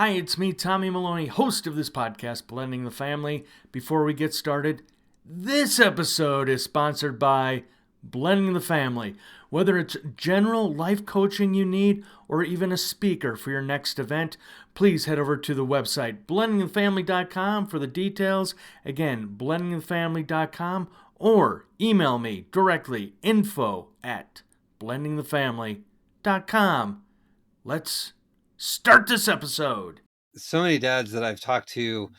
Hi, it's me, Tommy Maloney, host of this podcast, Blending the Family. Before we get started, this episode is sponsored by Blending the Family. Whether it's general life coaching you need or even a speaker for your next event, please head over to the website, blendingthefamily.com for the details. Again, blendingthefamily.com, or email me directly, info@blendingthefamily.com. Let's start this episode. So many dads that I've talked to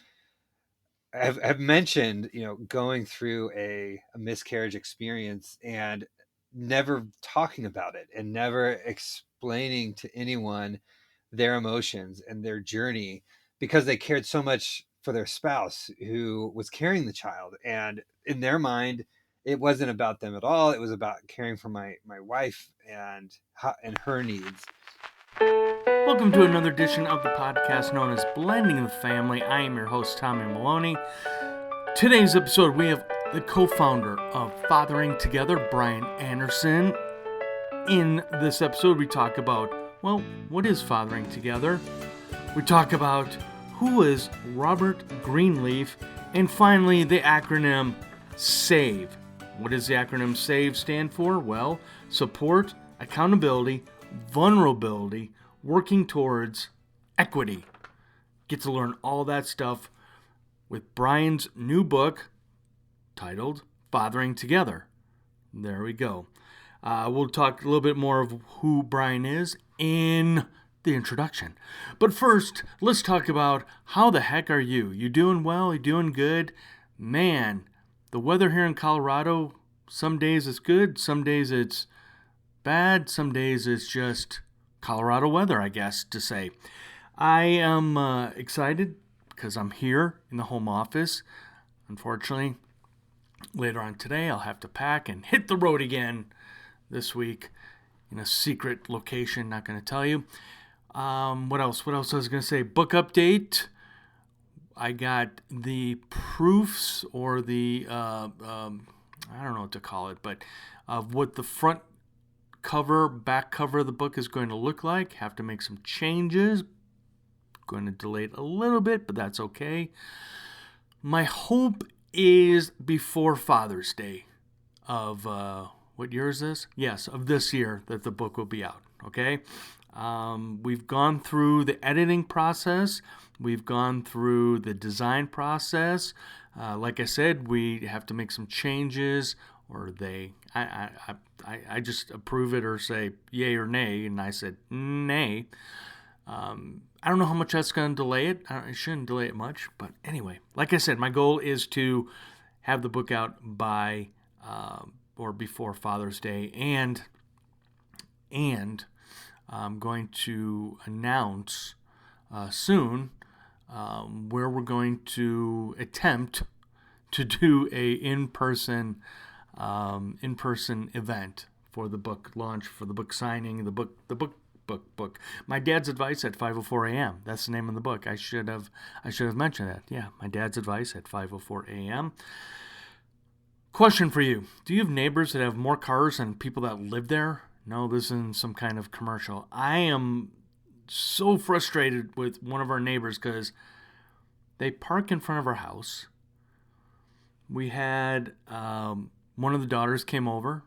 have mentioned, going through a miscarriage experience and never talking about it and never explaining to anyone their emotions and their journey because they cared so much for their spouse who was carrying the child. And in their mind, it wasn't about them at all. It was about caring for my wife and her needs. Welcome to another edition of the podcast known as Blending the Family. I am your host, Tommy Maloney. Today's episode, we have the co-founder of Fathering Together, Brian Anderson. In this episode, we talk about, what is Fathering Together? We talk about who is Robert Greenleaf, and finally, the acronym SAVE. What does the acronym SAVE stand for? Well, support, accountability, vulnerability, working towards equity. Get to learn all that stuff with Brian's new book titled Fathering Together. There we go. We'll talk a little bit more of who Brian is in the introduction. But first, let's talk about how the heck are you? You doing well? You doing good? Man, the weather here in Colorado, some days it's good, some days it's bad, some days it's just Colorado weather, I guess, to say. I am excited because I'm here in the home office. Unfortunately, later on today, I'll have to pack and hit the road again this week in a secret location. Not going to tell you. What else? I was going to say? Book update. I got the proofs or the, I don't know what to call it, but of what the front cover, back cover of the book is going to look like. Have to make some changes. Going to delay it a little bit, but that's okay. My hope is before Father's Day of, what year is this? Yes, of this year that the book will be out, okay? We've gone through the editing process. We've gone through the design process. Like I said, we have to make some changes, or I just approve it or say yay or nay, and I said nay. I don't know how much that's going to delay it. It shouldn't delay it much, but anyway, like I said, my goal is to have the book out by or before Father's Day, and I'm going to announce soon where we're going to attempt to do a in-person event for the book launch, for the book signing, the book. My Dad's Advice at 5:04 a.m. That's the name of the book. I should have mentioned that. Yeah, My Dad's Advice at 5:04 a.m. Question for you. Do you have neighbors that have more cars than people that live there? No, this isn't some kind of commercial. I am so frustrated with one of our neighbors because they park in front of our house. We had one of the daughters came over,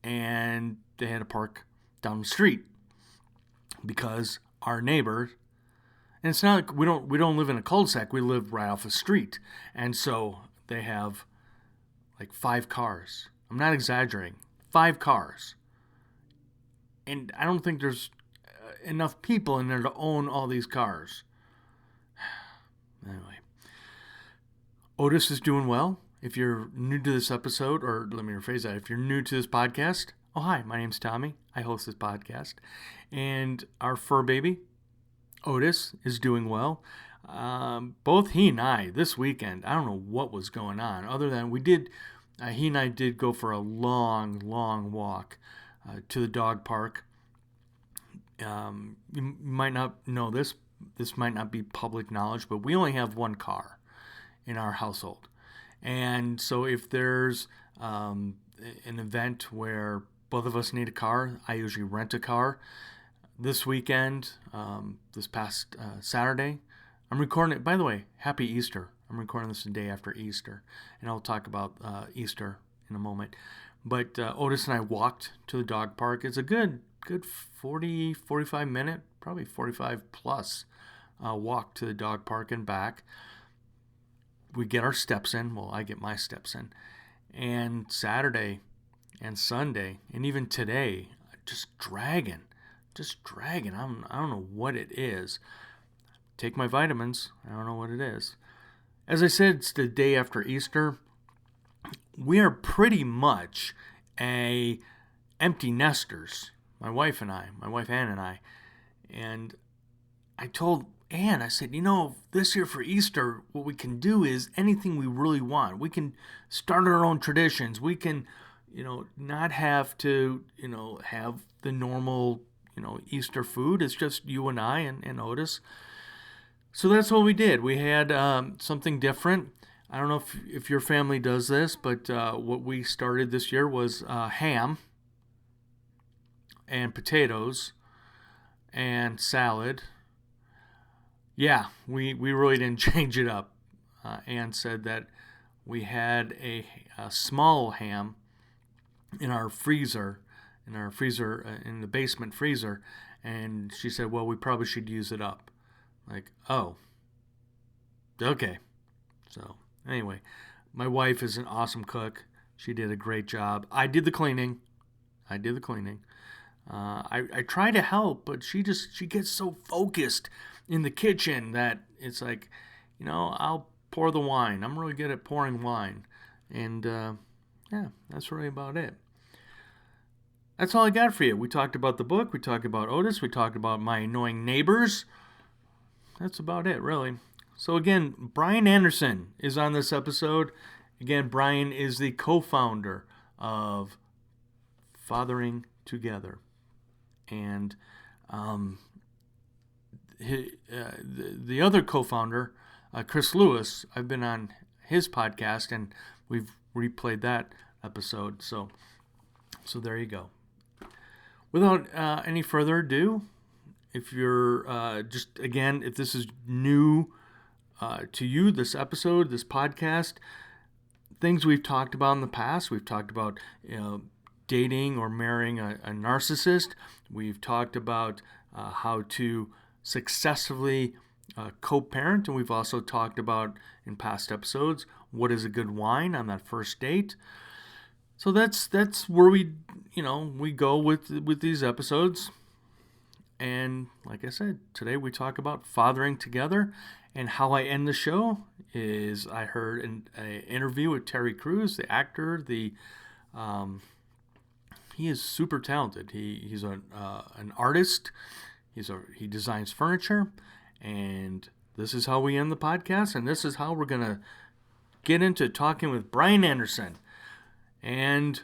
and they had to park down the street because our neighbor, and it's not like we don't live in a cul-de-sac, we live right off a street, and so they have like 5 cars. I'm not exaggerating, 5 cars, and I don't think there's enough people in there to own all these cars. Anyway, Otis is doing well. If you're new to this episode, or let me rephrase that, if you're new to this podcast, oh, hi, my name's Tommy. I host this podcast. And our fur baby, Otis, is doing well. Both he and I, this weekend, I don't know what was going on, other than he and I did go for a long, long walk to the dog park. You might not know this might not be public knowledge, but we only have one car in our household. And so if there's an event where both of us need a car, I usually rent a car. this weekend, this past Saturday, I'm recording it. By the way, happy Easter. I'm recording this the day after Easter, and I'll talk about Easter in a moment. But Otis and I walked to the dog park. It's a good 40, 45 minute, probably 45 plus walk to the dog park and back. We get our steps in. Well, I get my steps in. And Saturday and Sunday, and even today, just dragging. I don't know what it is. Take my vitamins. I don't know what it is. As I said, it's the day after Easter. We are pretty much a empty nesters. My wife Ann and I. And I told Ann, I said, this year for Easter, what we can do is anything we really want. We can start our own traditions. We can, not have to, have the normal, Easter food. It's just you and I and Otis. So that's what we did. We had something different. I don't know if your family does this, but what we started this year was ham and potatoes and salad. Yeah, we really didn't change it up. Ann said that we had a small ham in our freezer, in the basement freezer, and she said, well, we probably should use it up. Like, oh, okay. So anyway, my wife is an awesome cook. She did a great job. I did the cleaning. I try to help, but she gets so focused in the kitchen that it's like, I'll pour the wine. I'm really good at pouring wine. And yeah, that's really about it. That's all I got for you. We talked about the book. We talked about Otis. We talked about my annoying neighbors. That's about it, really. So again, Brian Anderson is on this episode. Again, Brian is the co-founder of Fathering Together. And the other co-founder, Chris Lewis, I've been on his podcast, and we've replayed that episode. So there you go. Without any further ado, if you're if this is new to you, this episode, this podcast, things we've talked about in the past, we've talked about dating or marrying a narcissist. We've talked about how to successfully co-parent, and we've also talked about in past episodes what is a good wine on that first date. So that's where we go with these episodes. And like I said, today we talk about fathering together. And how I end the show is I heard an interview with Terry Crews, the actor. He is super talented. He's an artist. He designs furniture. And this is how we end the podcast. And this is how we're going to get into talking with Brian Anderson. And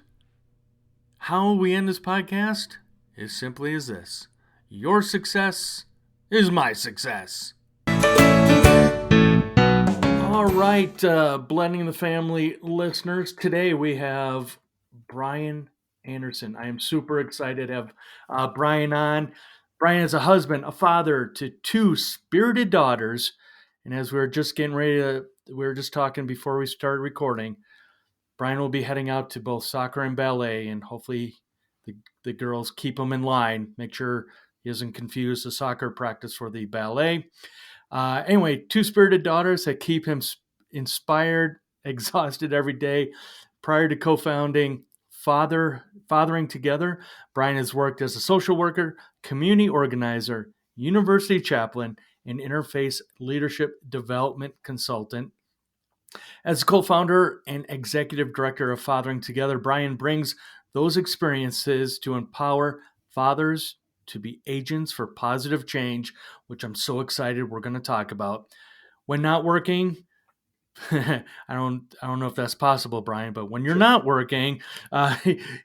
how we end this podcast is simply as this. Your success is my success. All right, Blending the Family listeners. Today we have Brian Anderson. I am super excited to have Brian on. Brian is a husband, a father to two spirited daughters. And as we were just talking before we started recording, Brian will be heading out to both soccer and ballet, and hopefully the girls keep him in line. Make sure he doesn't confuse the soccer practice for the ballet. Anyway, two spirited daughters that keep him inspired, exhausted every day. Prior to co-founding Fathering Together, Brian has worked as a social worker, community organizer, university chaplain, and interface leadership development consultant. As co-founder and executive director of Fathering Together, Brian brings those experiences to empower fathers to be agents for positive change, which I'm so excited we're going to talk about. When not working, I don't know if that's possible, Brian, but when you're not working,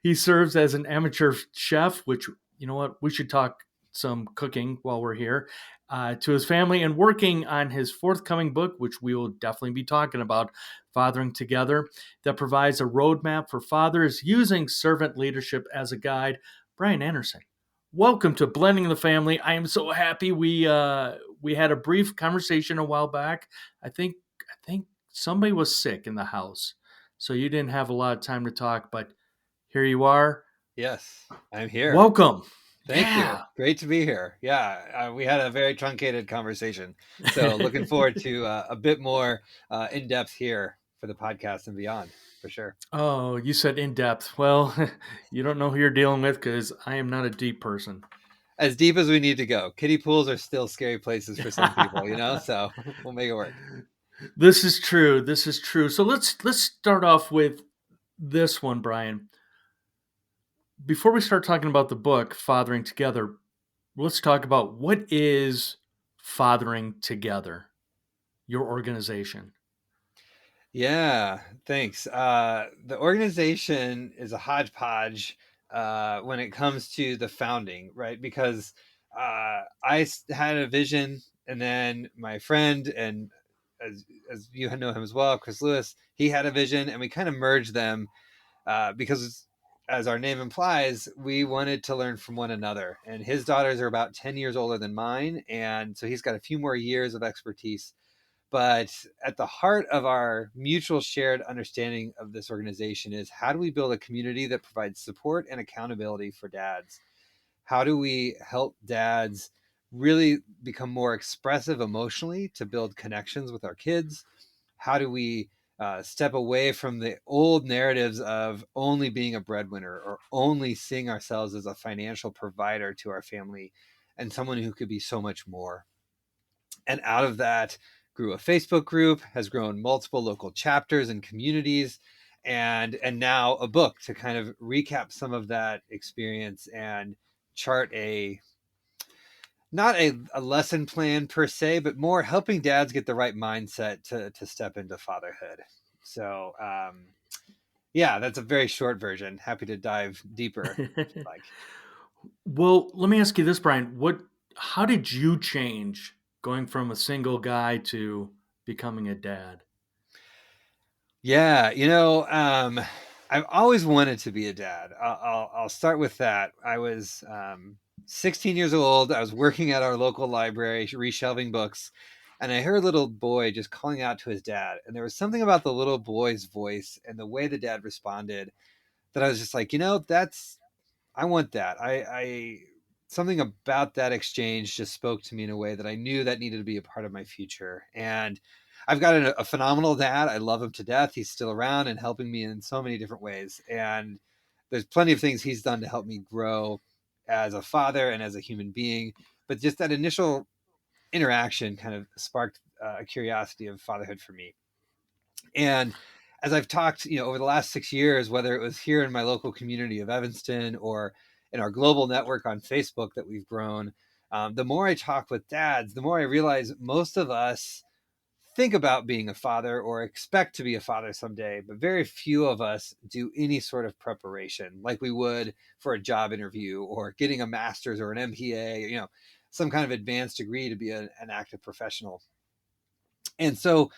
he serves as an amateur chef, which, you know what, we should talk some cooking while we're here, to his family, and working on his forthcoming book, which we will definitely be talking about, Fathering Together, that provides a roadmap for fathers using servant leadership as a guide. Brian Anderson, Welcome to Blending the Family. I am so happy we had a brief conversation a while back. I think somebody was sick in the house, so you didn't have a lot of time to talk. But here you are. Yes, I'm here. Welcome. Thank you. Yeah. Great to be here. Yeah, we had a very truncated conversation. So looking forward to a bit more in depth here for the podcast and beyond, for sure. Oh, you said in depth. Well, you don't know who you're dealing with because I am not a deep person. As deep as we need to go. Kiddie pools are still scary places for some people, so we'll make it work. This is true. This is true. So let's start off with this one, Brian. Before we start talking about the book, Fathering Together, let's talk about what is Fathering Together, your organization. Yeah, thanks. The organization is a hodgepodge when it comes to the founding, right? Because had a vision, and then my friend, and as you know him as well, Chris Lewis, he had a vision, and we kind of merged them because, as our name implies, we wanted to learn from one another. And his daughters are about 10 years older than mine, and so he's got a few more years of expertise, but at the heart of our mutual shared understanding of this organization is, how do we build a community that provides support and accountability for dads? How do we help dads really become more expressive emotionally to build connections with our kids? How do we step away from the old narratives of only being a breadwinner or only seeing ourselves as a financial provider to our family and someone who could be so much more? And out of that grew a Facebook group, has grown multiple local chapters and communities, and now a book to kind of recap some of that experience and chart a not a lesson plan per se, but more helping dads get the right mindset to step into fatherhood. So yeah, that's a very short version. Happy to dive deeper if you'd like. Well, let me ask you this, Brian. How did you change going from a single guy to becoming a dad? Yeah, I've always wanted to be a dad. I'll start with that. I was 16 years old. I was working at our local library, reshelving books, and I heard a little boy just calling out to his dad. And there was something about the little boy's voice and the way the dad responded that I was just like, that's I want that. I something about that exchange just spoke to me in a way that I knew that needed to be a part of my future. And I've got a phenomenal dad. I love him to death. He's still around and helping me in so many different ways. And there's plenty of things he's done to help me grow as a father and as a human being. But just that initial interaction kind of sparked a curiosity of fatherhood for me. And as I've talked, over the last 6 years, whether it was here in my local community of Evanston or in our global network on Facebook that we've grown, the more I talk with dads, the more I realize most of us think about being a father or expect to be a father someday, but very few of us do any sort of preparation like we would for a job interview or getting a master's or an MBA, some kind of advanced degree to be an active professional. And so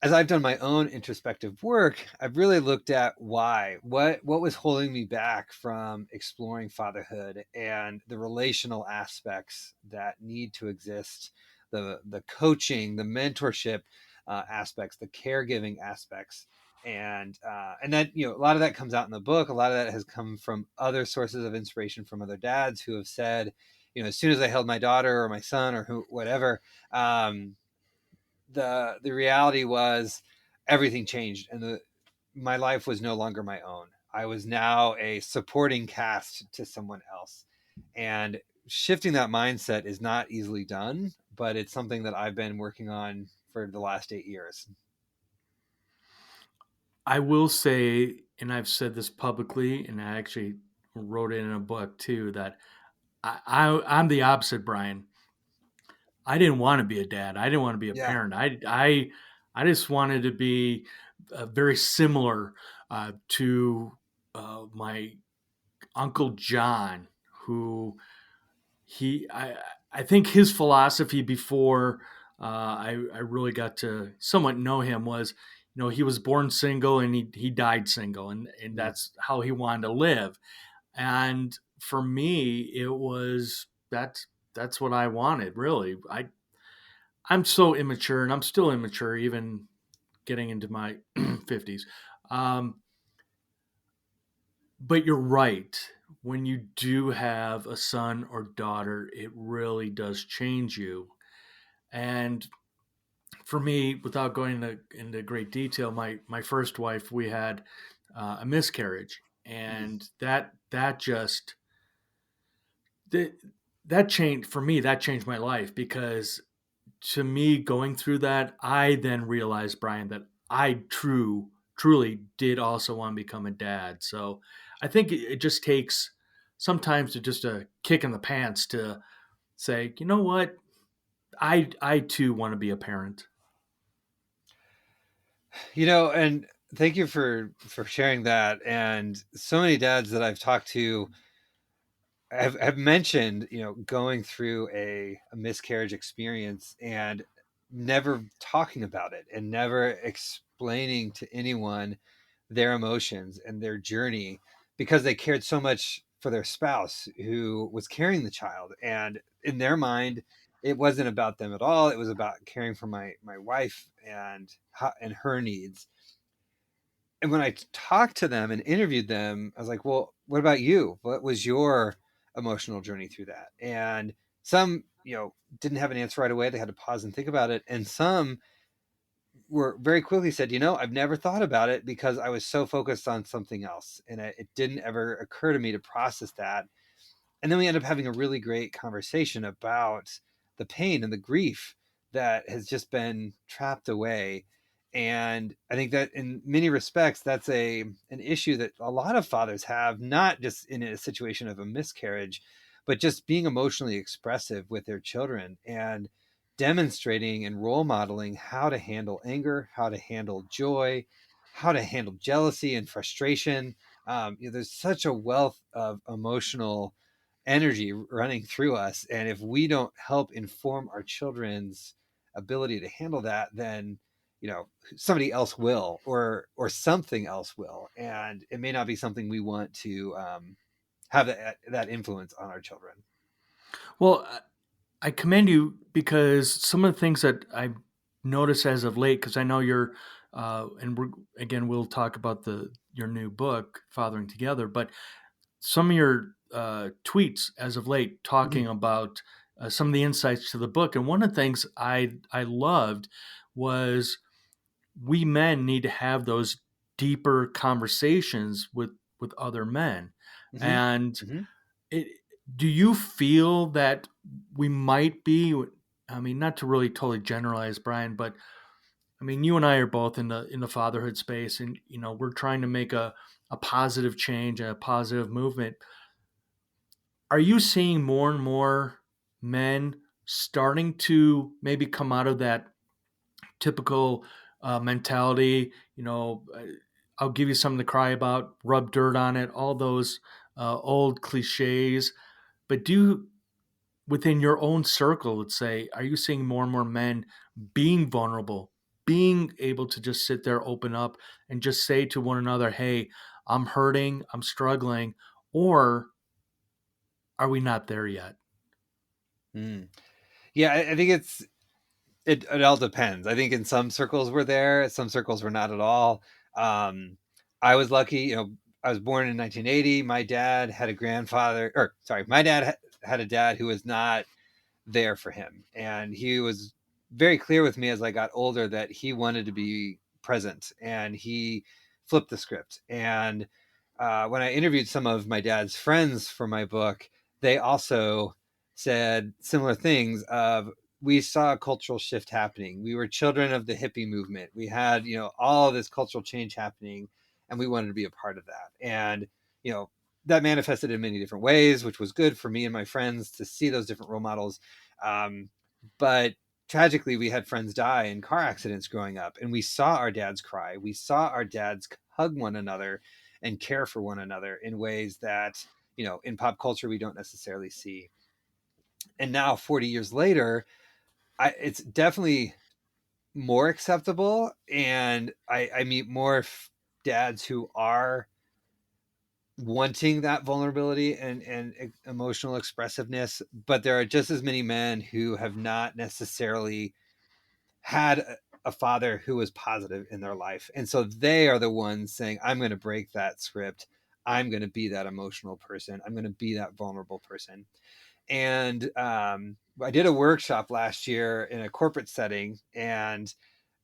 as I've done my own introspective work, I've really looked at what was holding me back from exploring fatherhood and the relational aspects that need to exist, the coaching, the mentorship aspects, the caregiving aspects, and that a lot of that comes out in the book. A lot of that has come from other sources of inspiration from other dads who have said, as soon as I held my daughter or my son or whatever. The reality was everything changed, and my life was no longer my own. I was now a supporting cast to someone else, and shifting that mindset is not easily done, but it's something that I've been working on for the last 8 years. I will say, and I've said this publicly, and I actually wrote it in a book too, that I'm the opposite, Brian. I didn't want to be a dad. I didn't want to be a Yeah. parent. I just wanted to be very similar to my uncle John, who he I think his philosophy before I really got to somewhat know him was, he was born single and he died single, and Mm. that's how he wanted to live. And for me, it was that's what I wanted. Really, I'm so immature, and I'm still immature, even getting into my 50s. Um, but you're right. When you do have a son or daughter, it really does change you. And for me, without going into great detail, my first wife, we had a miscarriage, Mm. and that just that, that changed for me. That changed my life because to me, going through that, I then realized, Brian, that I truly did also want to become a dad. So I think it just takes sometimes to just a kick in the pants to say, you know what, I too want to be a parent. And thank you for sharing that. And so many dads that I've talked to have mentioned, going through a miscarriage experience and never talking about it and never explaining to anyone their emotions and their journey because they cared so much for their spouse who was carrying the child. And in their mind, it wasn't about them at all. It was about caring for my wife and her needs. And when I talked to them and interviewed them, I was like, well, what about you? What was your emotional journey through that? And some, didn't have an answer right away. They had to pause and think about it. And some were very quickly said, I've never thought about it because I was so focused on something else. And it didn't ever occur to me to process that. And then we end up having a really great conversation about the pain and the grief that has just been trapped away. And I think that in many respects, that's an issue that a lot of fathers have, not just in a situation of a miscarriage, but just being emotionally expressive with their children and demonstrating and role modeling how to handle anger, how to handle joy, how to handle jealousy and frustration. There's such a wealth of emotional energy running through us, and if we don't help inform our children's ability to handle that, then somebody else will, or something else will, and it may not be something we want to have that influence on our children. Well, I commend you because some of the things that I noticed as of late, because I know you're, and again, we'll talk about your new book, Fathering Together, but some of your tweets as of late Mhm. talking about some of the insights to the book, and one of the things I loved was we men need to have those deeper conversations with other men, Mhm. and Mhm. it, do you feel that we might be? I mean, not to really totally generalize, Brian, but I mean, you and I are both in the fatherhood space, and we're trying to make a positive change and a positive movement. Are you seeing more and more men starting to maybe come out of that typical mentality? I'll give you something to cry about, rub dirt on it, all those old cliches. But within your own circle, let's say, are you seeing more and more men being vulnerable, being able to just sit there, open up, and just say to one another, hey, I'm hurting, I'm struggling, or are we not there yet? Mm. Yeah, I think it all depends. I think in some circles we're there, some circles we're not at all. Um, I was lucky, I was born in 1980. My dad had a grandfather, or sorry, my dad had a dad who was not there for him. And he was very clear with me as I got older that he wanted to be present, and he flipped the script. And when I interviewed some of my dad's friends for my book, they also said similar things of, we saw a cultural shift happening. We were children of the hippie movement. We had, all of this cultural change happening, and we wanted to be a part of that. And, you know, that manifested in many different ways, which was good for me and my friends to see those different role models. Um, but tragically, we had friends die in car accidents growing up, and we saw our dads cry. We saw our dads hug one another and care for one another in ways that, in pop culture, we don't necessarily see. And now, 40 years later, it's definitely more acceptable. And I meet more dads who are wanting that vulnerability and emotional expressiveness, but there are just as many men who have not necessarily had a father who was positive in their life. And so they are the ones saying, I'm going to break that script. I'm going to be that emotional person. I'm going to be that vulnerable person. And I did a workshop last year in a corporate setting, and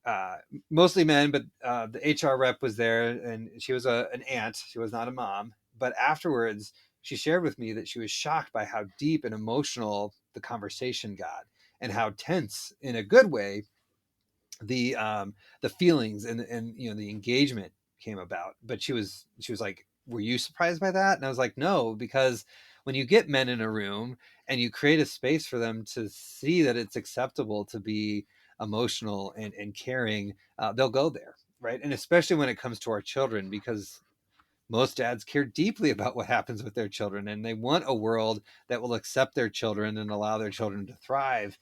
uh, mostly men, but the HR rep was there, and she was an aunt. She was not a mom. But afterwards, she shared with me that she was shocked by how deep and emotional the conversation got, and how tense, in a good way, the feelings and the engagement came about. But she was like, were you surprised by that? And I was like, no, because when you get men in a room and you create a space for them to see that it's acceptable to be emotional and caring, they'll go there, right? And especially when it comes to our children, because most dads care deeply about what happens with their children, and they want a world that will accept their children and allow their children to thrive.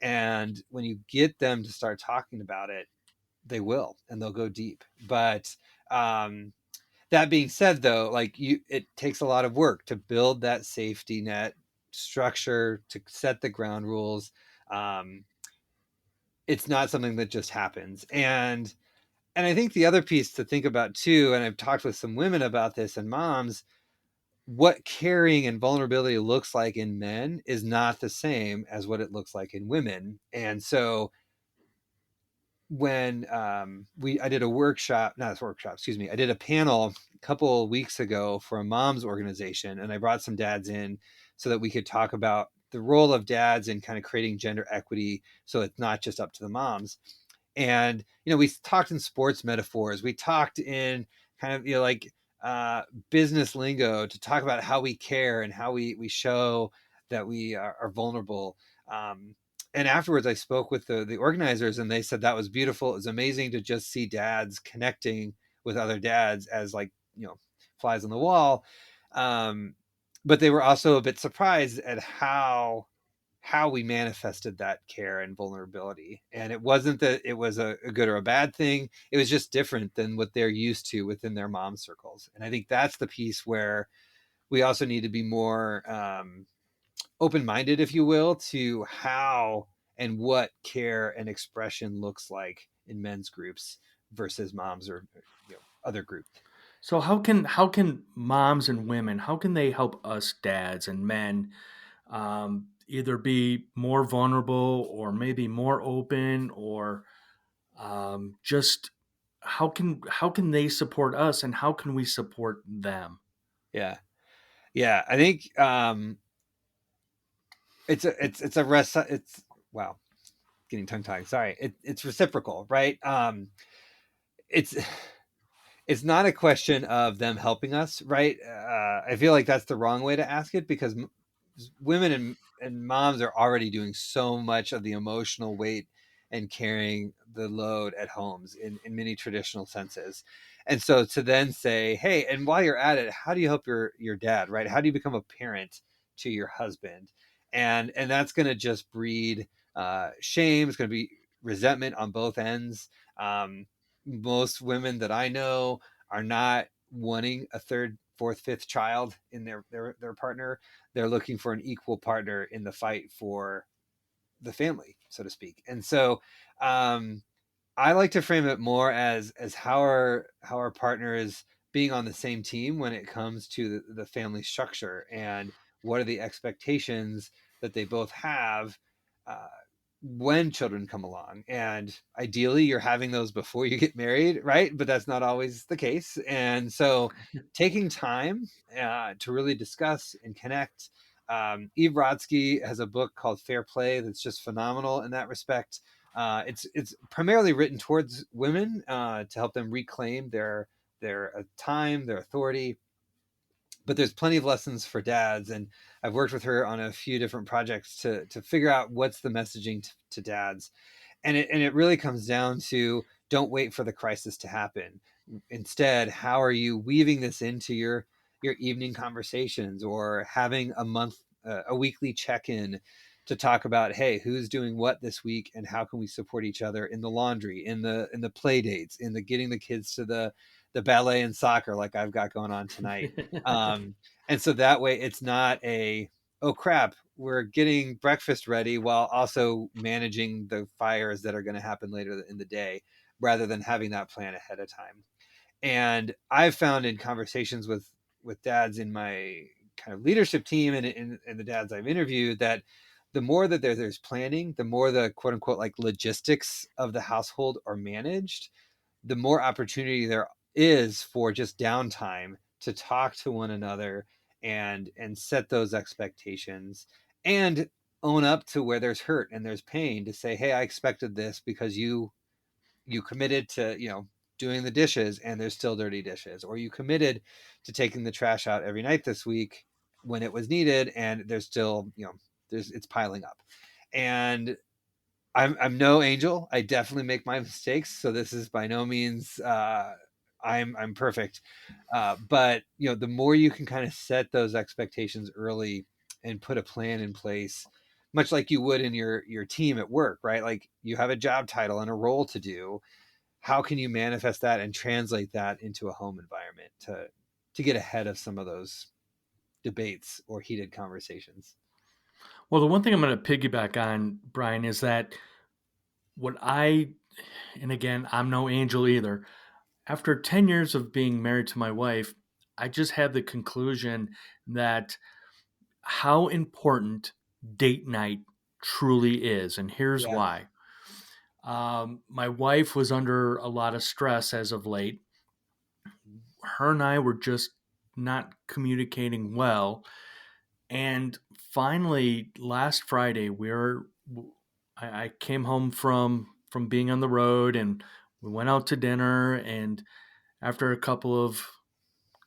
And when you get them to start talking about it, they will, and they'll go deep. But um, that being said, though, like it takes a lot of work to build that safety net structure, to set the ground rules. Um, it's not something that just happens. And I think the other piece to think about too, and I've talked with some women about this and moms, what caring and vulnerability looks like in men is not the same as what it looks like in women. And so when I did a workshop, not a workshop, excuse me, I did a panel a couple of weeks ago for a mom's organization, and I brought some dads in so that we could talk about the role of dads in kind of creating gender equity, so it's not just up to the moms. And we talked in sports metaphors, we talked in kind of like business lingo to talk about how we care and how we show that we are vulnerable. And afterwards I spoke with the organizers, and they said that was beautiful. It was amazing to just see dads connecting with other dads as, like, flies on the wall. um, but they were also a bit surprised at how we manifested that care and vulnerability. And it wasn't that it was a good or a bad thing. It was just different than what they're used to within their mom circles. And I think that's the piece where we also need to be more open-minded, if you will, to how and what care and expression looks like in men's groups versus moms or other groups. So how can moms and women, how can they help us dads and men, either be more vulnerable or maybe more open, or just how can they support us, and how can we support them? Yeah, yeah. I think it's a it's wow, getting tongue tied. Sorry, it's reciprocal, right? It's it's not a question of them helping us, right? I feel like that's the wrong way to ask it, because women and moms are already doing so much of the emotional weight and carrying the load at homes in many traditional senses. And so to then say, hey, and while you're at it, how do you help your dad, right? How do you become a parent to your husband? And that's going to just breed shame. It's going to be resentment on both ends. Most women that I know are not wanting a third, fourth, fifth child in their partner. They're looking for an equal partner in the fight for the family, so to speak. And so um, I like to frame it more as how our partner is being on the same team when it comes to the family structure, and what are the expectations that they both have uh, when children come along. And ideally you're having those before you get married, right? But that's not always the case. And so taking time to really discuss and connect. Eve Rodsky has a book called Fair Play that's just phenomenal in that respect. It's primarily written towards women to help them reclaim their time, their authority. But there's plenty of lessons for dads, and I've worked with her on a few different projects to figure out what's the messaging to dads. And it really comes down to, don't wait for the crisis to happen. Instead, how are you weaving this into your evening conversations, or having a weekly check-in to talk about, hey, who's doing what this week, and how can we support each other in the laundry, in the play dates, in the getting the kids to the ballet and soccer like I've got going on tonight. And so that way it's not oh crap, we're getting breakfast ready while also managing the fires that are going to happen later in the day, rather than having that plan ahead of time. And I've found in conversations with dads in my kind of leadership team and the dads I've interviewed, that the more that there's planning, the more the quote unquote like logistics of the household are managed, the more opportunity there is for just downtime to talk to one another and set those expectations and own up to where there's hurt and there's pain, to say, hey, I expected this because you committed to, doing the dishes and there's still dirty dishes, or you committed to taking the trash out every night this week when it was needed and there's still, it's piling up. And I'm no angel. I definitely make my mistakes, so this is by no means I'm perfect. But the more you can kind of set those expectations early and put a plan in place, much like you would in your team at work, right? Like you have a job title and a role to do. How can you manifest that and translate that into a home environment to get ahead of some of those debates or heated conversations? Well, the one thing I'm going to piggyback on, Brian, is that and again, I'm no angel either. After 10 years of being married to my wife, I just had the conclusion that how important date night truly is. And here's Yeah. why. My wife was under a lot of stress as of late. Her and I were just not communicating well. And finally, last Friday, I came home from being on the road, and we went out to dinner. And after a couple of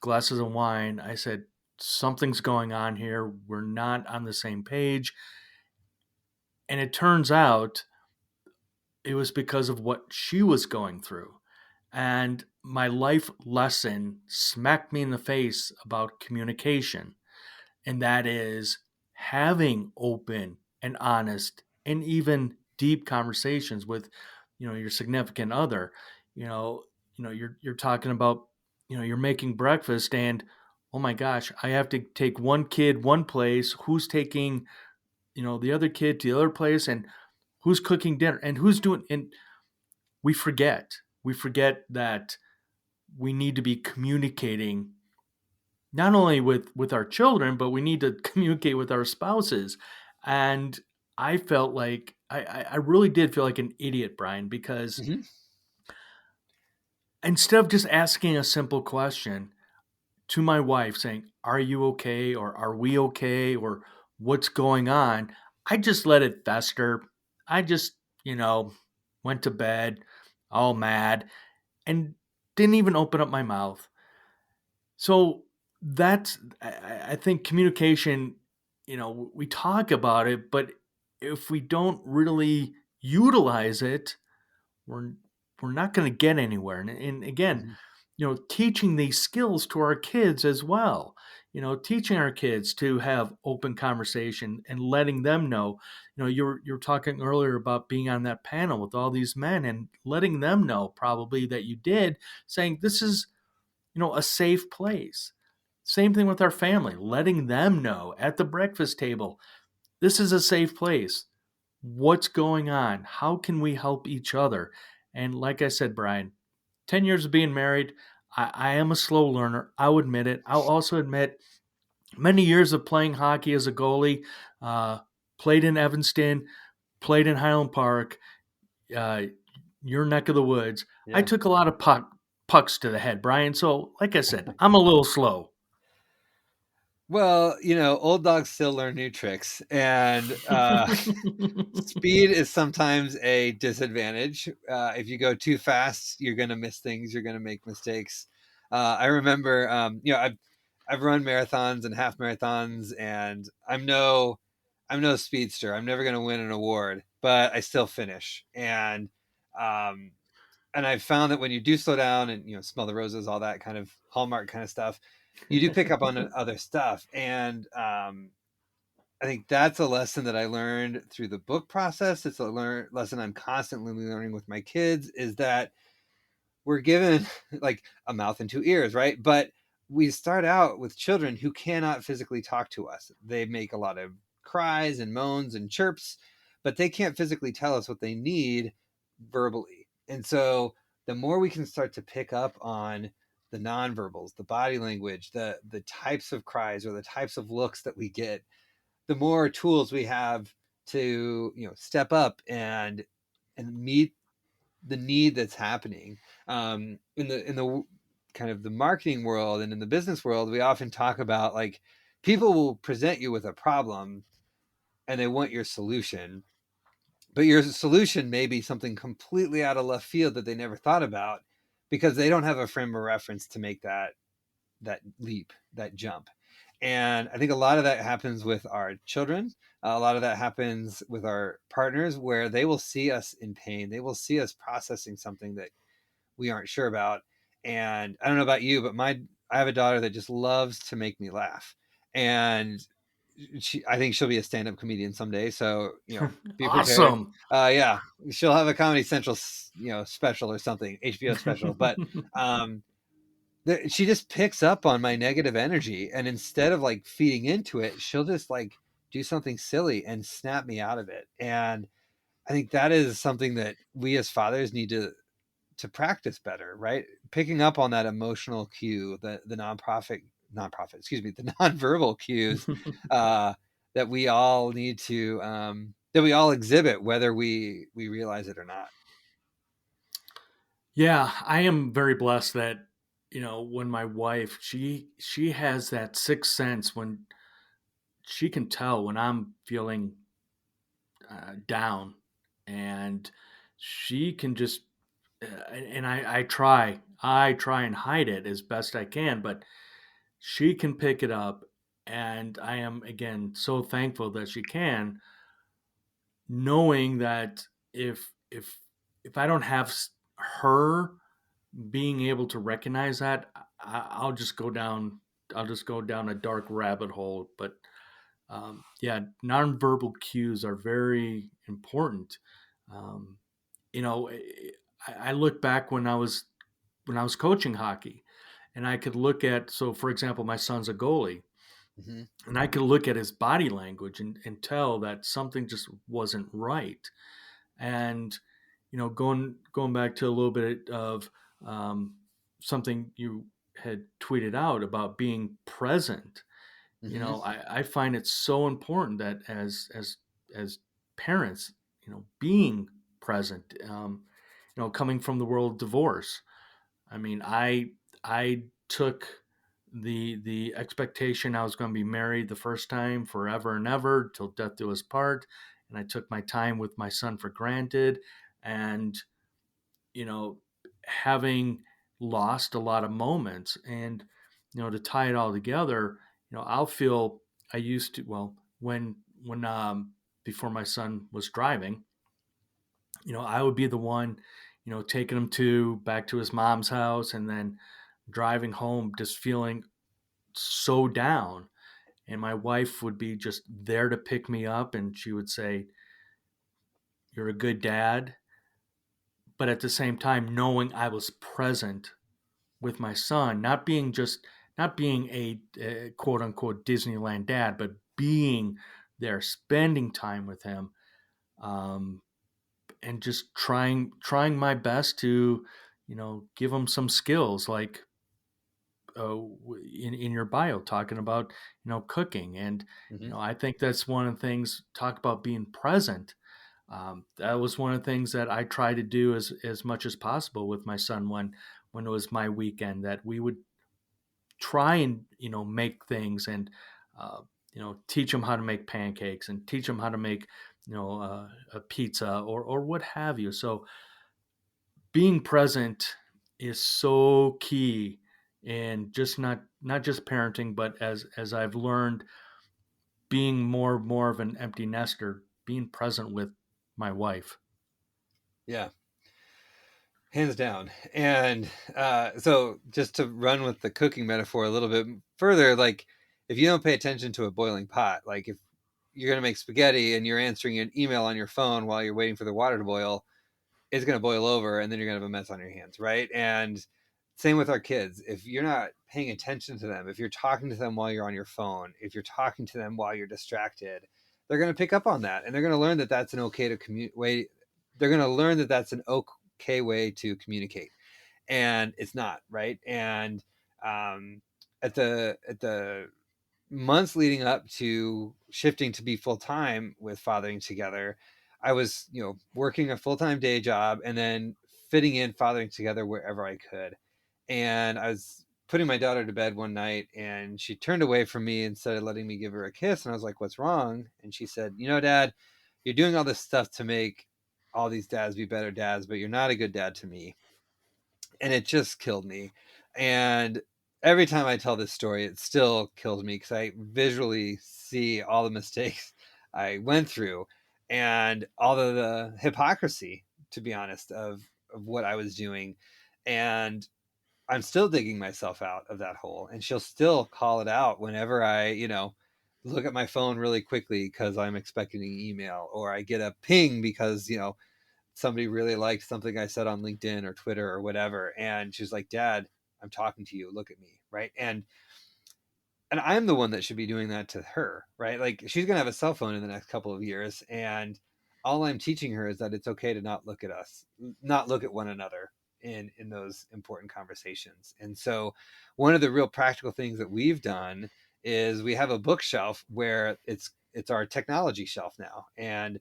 glasses of wine, I said, something's going on here. We're not on the same page. And it turns out it was because of what she was going through. And my life lesson smacked me in the face about communication. And that is having open and honest and even deep conversations with, your significant other. You know, you're talking about, you're making breakfast and oh my gosh, I have to take one kid one place, who's taking, the other kid to the other place, and who's cooking dinner and who's doing, and we forget that we need to be communicating not only with our children, but we need to communicate with our spouses. And I felt like I really did feel like an idiot, Brian, because Mm-hmm. instead of just asking a simple question to my wife saying, are you okay? Or are we okay? Or what's going on? I just let it fester. I just, went to bed all mad and didn't even open up my mouth. So I think communication, we talk about it, but if we don't really utilize it, we're we're not going to get anywhere. And again, Mm-hmm. teaching these skills to our kids as well. Teaching our kids to have open conversation and letting them know. You're talking earlier about being on that panel with all these men and letting them know probably that you did, saying this is a safe place. Same thing with our family, letting them know at the breakfast table, this is a safe place. What's going on? How can we help each other? And like I said, Brian, 10 years of being married, I am a slow learner. I'll admit it. I'll also admit many years of playing hockey as a goalie, uh, played in Evanston, played in Highland Park, uh, your neck of the woods. I Yeah. took a lot of pucks to the head, Brian. So, like I said, I'm a little slow. Well, old dogs still learn new tricks, and speed is sometimes a disadvantage. If you go too fast, you're going to miss things. You're going to make mistakes. I remember, I've run marathons and half marathons, and I'm no speedster. I'm never going to win an award, but I still finish. Um, and I've found that when you do slow down and smell the roses, all that kind of hallmark kind of stuff, you do pick up on other stuff. And I think that's a lesson that I learned through the book process. It's a lesson I'm constantly learning with my kids, is that we're given like a mouth and two ears, right? But we start out with children who cannot physically talk to us. They make a lot of cries and moans and chirps, but they can't physically tell us what they need verbally. And so the more we can start to pick up on the nonverbals, the body language, the types of cries or the types of looks that we get, the more tools we have to, step up and meet the need that's happening. In the kind of the marketing world and in the business world, we often talk about like people will present you with a problem and they want your solution, but your solution may be something completely out of left field that they never thought about because they don't have a frame of reference to make that leap, that jump. And I think a lot of that happens with our children. A lot of that happens with our partners where they will see us in pain. They will see us processing something that we aren't sure about. And I don't know about you, but I have a daughter that just loves to make me laugh. And I think she'll be a stand-up comedian someday. So, be prepared. Awesome. Yeah, she'll have a Comedy Central, special or something, HBO special. But um, she just picks up on my negative energy, and instead of like feeding into it, she'll just like do something silly and snap me out of it. And I think that is something that we as fathers need to practice better, right? Picking up on that emotional cue, the nonprofit, excuse me, the nonverbal cues uh, that we all need to that we all exhibit, whether we realize it or not. Yeah, I am very blessed that when my wife she has that sixth sense when she can tell when I'm feeling down, and she can just and I try and hide it as best I can, but she can pick it up, and I am again so thankful that she can, knowing that if I don't have her being able to recognize that, I'll just go down. I'll just go down a dark rabbit hole. But yeah, nonverbal cues are very important. Um, you know, I look back when I was coaching hockey, and I could look at, so for example, my son's a goalie, Mm-hmm. and I could look at his body language and tell that something just wasn't right. And going back to a little bit of um, something you had tweeted out about being present. Mm-hmm. I find it so important that as parents, being present. Coming from the world of divorce, I mean, I took the expectation I was going to be married the first time forever and ever till death do us part, and I took my time with my son for granted, and you know, having lost a lot of moments, and to tie it all together, I'll feel I used to well when before my son was driving, I would be the one, taking him to back to his mom's house and then driving home just feeling so down. And my wife would be just there to pick me up, and she would say, "You're a good dad." But at the same time, knowing I was present with my son, not being a quote unquote Disneyland dad, but being there, spending time with him, um, and just trying my best to, give him some skills like in your bio talking about cooking, and Mm-hmm. I think that's one of the things. Talk about being present. That was one of the things that I try to do as much as possible with my son when it was my weekend, that we would try and make things, and teach him how to make pancakes and teach him how to make a pizza or what have you. So being present is so key, and just not just parenting, but as I've learned, being more of an empty nester, being present with my wife. Yeah, hands down. And so just to run with the cooking metaphor a little bit further, like if you don't pay attention to a boiling pot, like if you're going to make spaghetti and you're answering an email on your phone while you're waiting for the water to boil, it's going to boil over and then you're going to have a mess on your hands, right? And same with our kids. If you're not paying attention to them, if you're talking to them while you're on your phone, if you're talking to them while you're distracted, they're going to pick up on that, and they're going to learn that that's an okay to way. They're going to learn that that's an okay way to communicate, and it's not, right. And um, at the months leading up to shifting to be full time with Fathering Together, I was, working a full time day job and then fitting in Fathering Together wherever I could. And I was putting my daughter to bed one night and she turned away from me instead of letting me give her a kiss. And I was like, "What's wrong?" And she said, "Dad, you're doing all this stuff to make all these dads be better dads, but you're not a good dad to me." And it just killed me. And every time I tell this story, it still kills me because I visually see all the mistakes I went through and all of the hypocrisy, to be honest, of what I was doing. And I'm still digging myself out of that hole. And she'll still call it out whenever I, look at my phone really quickly because I'm expecting an email, or I get a ping because, somebody really liked something I said on LinkedIn or Twitter or whatever. And she's like, "Dad, I'm talking to you. Look at me." Right. And I'm the one that should be doing that to her, right? Like, she's going to have a cell phone in the next couple of years. And all I'm teaching her is that it's okay to not look at us, not look at one another in those important conversations. And so one of the real practical things that we've done is we have a bookshelf where it's our technology shelf now. And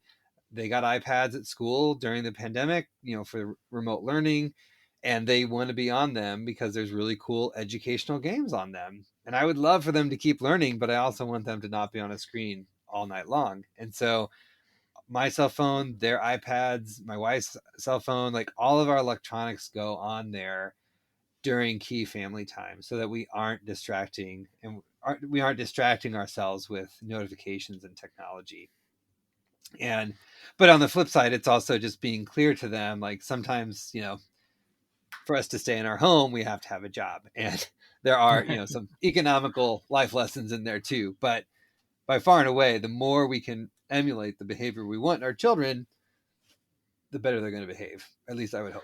they got iPads at school during the pandemic, for remote learning, and they want to be on them because there's really cool educational games on them. And I would love for them to keep learning, but I also want them to not be on a screen all night long. And so my cell phone, their iPads, my wife's cell phone, like all of our electronics go on there during key family time so that we aren't distracting ourselves with notifications and technology. And but on the flip side, it's also just being clear to them, like, sometimes, for us to stay in our home, we have to have a job. And there are, some economical life lessons in there too. But by far and away, the more we can emulate the behavior we want in our children, the better they're going to behave. At least I would hope.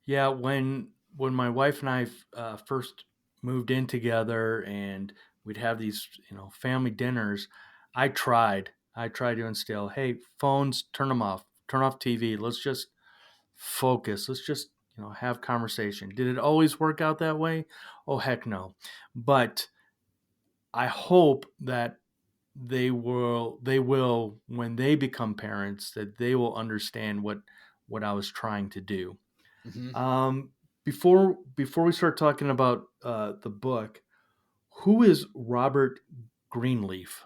Yeah, when my wife and I first moved in together, and we'd have these family dinners, I tried to instill, hey, phones, turn them off, turn off TV. Let's just focus. Let's just have conversation. Did it always work out that way? Oh, heck no. But I hope that they will when they become parents, that they will understand what I was trying to do. Hmm. Um, before we start talking about the book, who is Robert Greenleaf?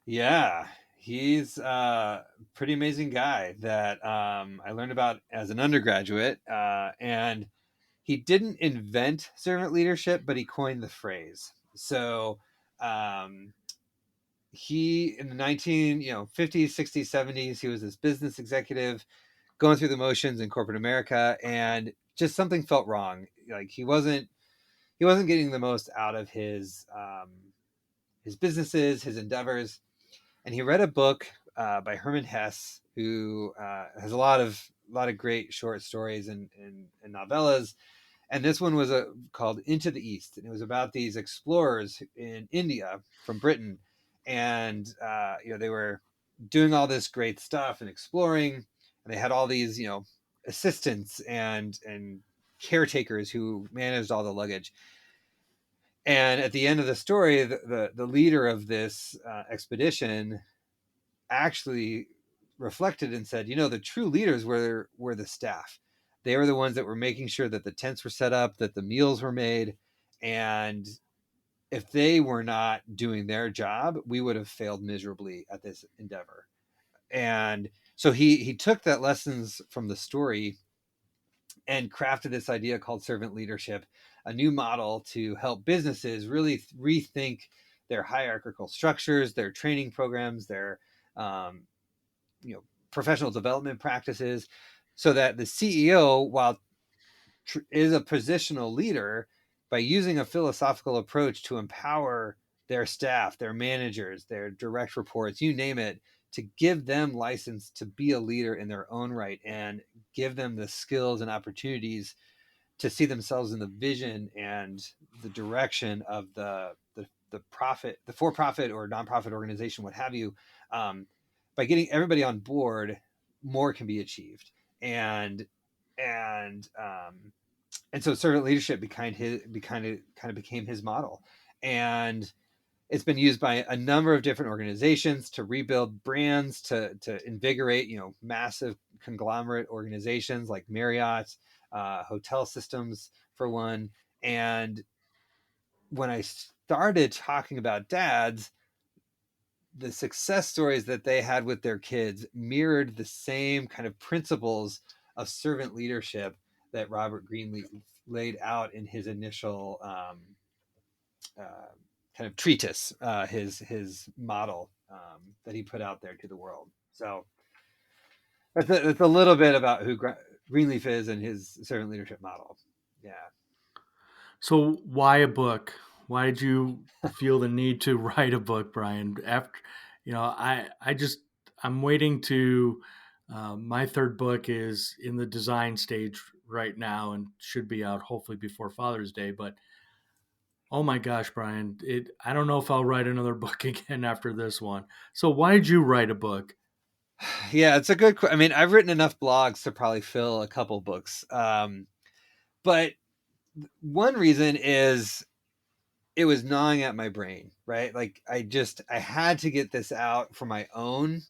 Yeah, he's a pretty amazing guy that I learned about as an undergraduate. And he didn't invent servant leadership, but he coined the phrase. So um, he, in the 50s, 60s, 70s, he was this business executive going through the motions in corporate America, and just something felt wrong. Like, he wasn't getting the most out of his businesses, his endeavors. And he read a book by Herman Hesse, who has a lot of great short stories and novellas. And this one was called Into the East, and it was about these explorers in India from Britain. And they were doing all this great stuff and exploring, and they had all these assistants and caretakers who managed all the luggage. And at the end of the story, the leader of this expedition actually reflected and said, the true leaders were the staff. They were the ones that were making sure that the tents were set up, that the meals were made. And if they were not doing their job, we would have failed miserably at this endeavor. And so he took that lessons from the story and crafted this idea called servant leadership, a new model to help businesses really rethink their hierarchical structures, their training programs, their um, you know professional development practices, so that the CEO, while is a positional leader, by using a philosophical approach to empower their staff, their managers, their direct reports, you name it, to give them license to be a leader in their own right and give them the skills and opportunities to see themselves in the vision and the direction of the profit, the for-profit or nonprofit organization, what have you. Um, by getting everybody on board, more can be achieved. And and um, and so servant leadership became his model. And it's been used by a number of different organizations to rebuild brands, to invigorate, massive conglomerate organizations like Marriott, hotel systems for one. And when I started talking about dads, the success stories that they had with their kids mirrored the same kind of principles of servant leadership that Robert Greenleaf laid out in his initial uh, kind of treatise, his model that he put out there to the world. So that's a little bit about who Greenleaf is and his servant leadership model. Yeah. So why a book? Why did you feel the need to write a book, Brian? After, I'm waiting to. My third book is in the design stage right now and should be out hopefully before Father's Day. But oh my gosh, Brian, I don't know if I'll write another book again after this one. So why did you write a book? Yeah, it's a good. I mean, I've written enough blogs to probably fill a couple books. But one reason is it was gnawing at my brain, right? Like I had to get this out for my own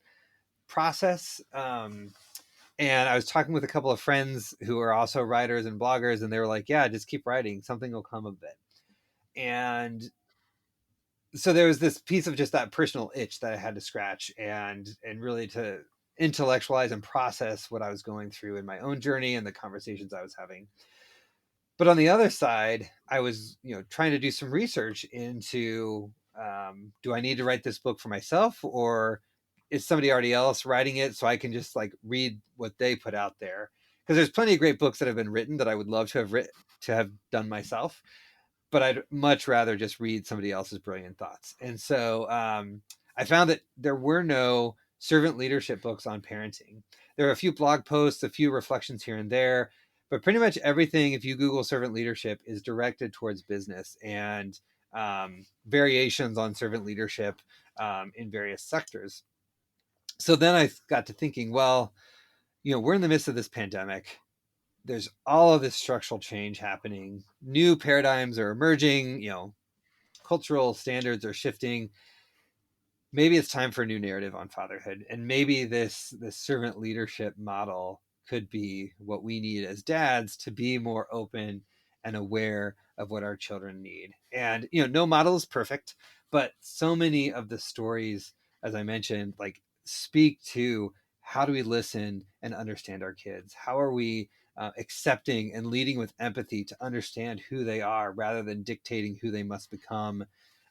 process. And I was talking with a couple of friends who are also writers and bloggers, and they were like, yeah, just keep writing. Something will come of it. And so there was this piece of just that personal itch that I had to scratch and really to intellectualize and process what I was going through in my own journey and the conversations I was having. But on the other side, I was, trying to do some research into, do I need to write this book for myself, or is somebody already else writing it so I can just like read what they put out there? Because there's plenty of great books that have been written that I would love to have to have done myself, but I'd much rather just read somebody else's brilliant thoughts. And so I found that there were no servant leadership books on parenting. There are a few blog posts, a few reflections here and there, but pretty much everything, if you Google servant leadership, is directed towards business and variations on servant leadership in various sectors. So then I got to thinking, well, we're in the midst of this pandemic. There's all of this structural change happening. New paradigms are emerging, cultural standards are shifting. Maybe it's time for a new narrative on fatherhood. And maybe this servant leadership model could be what we need as dads to be more open and aware of what our children need. And, no model is perfect, but so many of the stories, as I mentioned, like speak to how do we listen and understand our kids? How are we accepting and leading with empathy to understand who they are rather than dictating who they must become?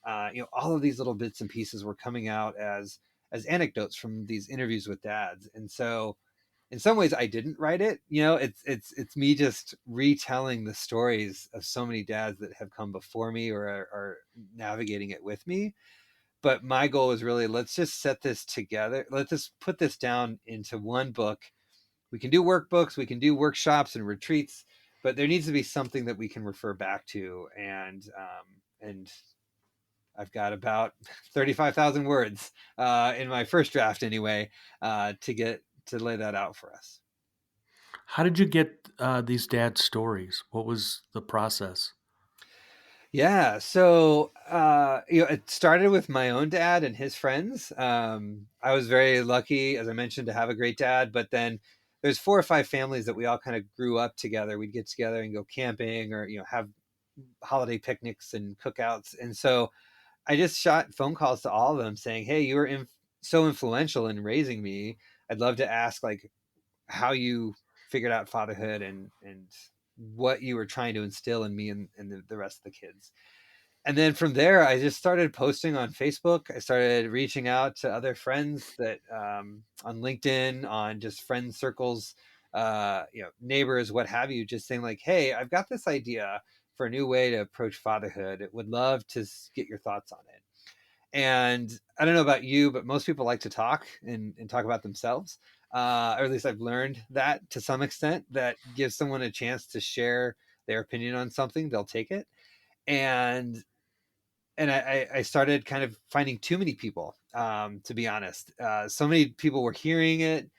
All of these little bits and pieces were coming out as anecdotes from these interviews with dads. And so in some ways I didn't write it. It's me just retelling the stories of so many dads that have come before me or are navigating it with me. But my goal is really, let's just set this together. Let's just put this down into one book. We can do workbooks, we can do workshops and retreats, but there needs to be something that we can refer back to. And I've got about 35,000 words in my first draft anyway, to lay that out for us. How did you get these dad stories? What was the process? Yeah, so it started with my own dad and his friends. I was very lucky, as I mentioned, to have a great dad. But then there's 4 or 5 families that we all kind of grew up together. We'd get together and go camping, or have holiday picnics and cookouts. And so I just shot phone calls to all of them saying, hey, you were so influential in raising me. I'd love to ask like how you figured out fatherhood and what you were trying to instill in me and the rest of the kids. And then from there, I just started posting on Facebook. I started reaching out to other friends that on LinkedIn, on just friend circles, neighbors, what have you, just saying like, hey, I've got this idea for a new way to approach fatherhood. Would love to get your thoughts on it. And I don't know about you, but most people like to talk and talk about themselves. Or at least I've learned that to some extent, that gives someone a chance to share their opinion on something, they'll take it. And I started kind of finding too many people, to be honest. So many people were hearing it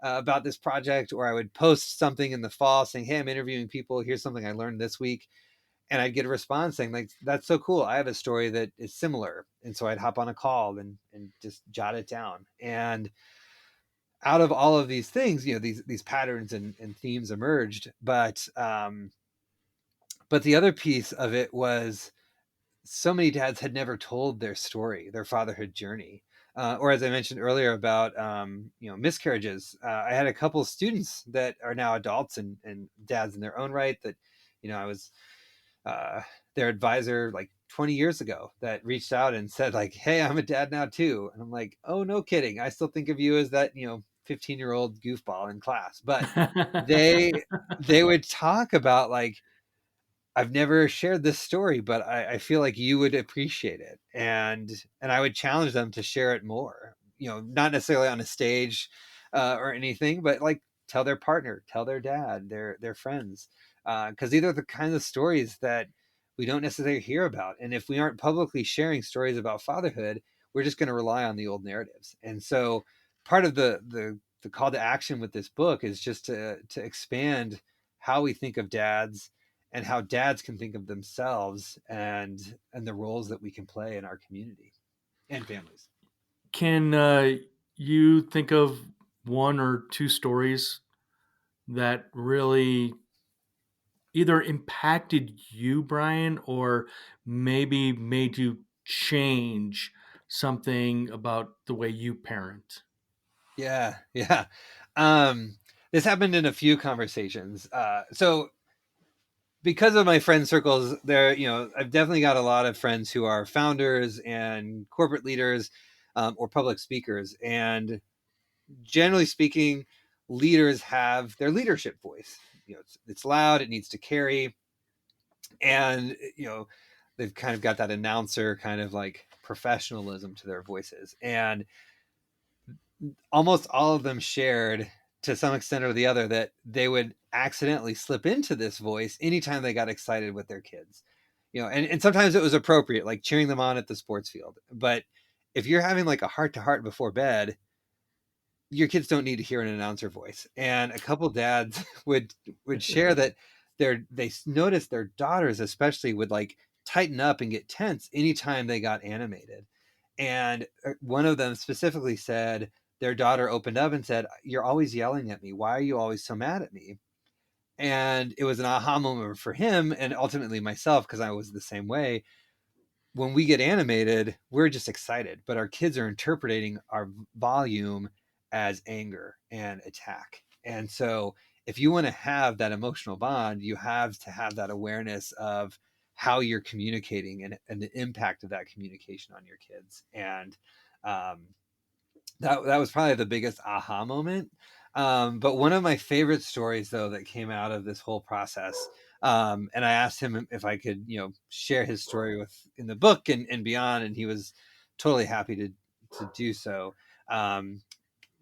about this project, or I would post something in the fall saying, "Hey, I'm interviewing people. Here's something I learned this week." And I'd get a response saying, like, "That's so cool. I have a story that is similar." And so I'd hop on a call and just jot it down. And out of all of these things, these patterns and themes emerged. But the other piece of it was, so many dads had never told their story, their fatherhood journey. Or as I mentioned earlier about miscarriages, I had a couple of students that are now adults and dads in their own right, that I was uh, their advisor like 20 years ago, that reached out and said, like, "Hey, I'm a dad now too." And I'm like, "Oh, no kidding. I still think of you as that 15-year-old goofball in class." But they would talk about, like, "I've never shared this story, but I feel like you would appreciate it." And I would challenge them to share it more, not necessarily on a stage or anything, but like tell their partner, tell their dad, their friends, because these are the kinds of stories that we don't necessarily hear about. And if we aren't publicly sharing stories about fatherhood, we're just going to rely on the old narratives. And so part of the call to action with this book is just to expand how we think of dads, and how dads can think of themselves, and the roles that we can play in our community and families. Can you think of one or two stories that really either impacted you, Brian, or maybe made you change something about the way you parent? Yeah, yeah. Um, this happened in a few conversations. So because of my friend circles, I've definitely got a lot of friends who are founders and corporate leaders, or public speakers. And generally speaking, leaders have their leadership voice. It's loud, it needs to carry, and they've kind of got that announcer kind of like professionalism to their voices. And almost all of them shared, to some extent or the other, that they would accidentally slip into this voice anytime they got excited with their kids. And sometimes it was appropriate, like cheering them on at the sports field. But if you're having like a heart to heart before bed, your kids don't need to hear an announcer voice. And a couple dads would share that they noticed their daughters especially would like tighten up and get tense anytime they got animated. And one of them specifically said their daughter opened up and said, "You're always yelling at me. Why are you always so mad at me?" And it was an aha moment for him, and ultimately myself, because I was the same way. When we get animated, we're just excited, but our kids are interpreting our volume as anger and attack. And so if you want to have that emotional bond, you have to have that awareness of how you're communicating, and the impact of that communication on your kids. And um, that was probably the biggest aha moment. But one of my favorite stories, though, that came out of this whole process, and I asked him if I could, share his story in the book and beyond, and he was totally happy to do so. Um,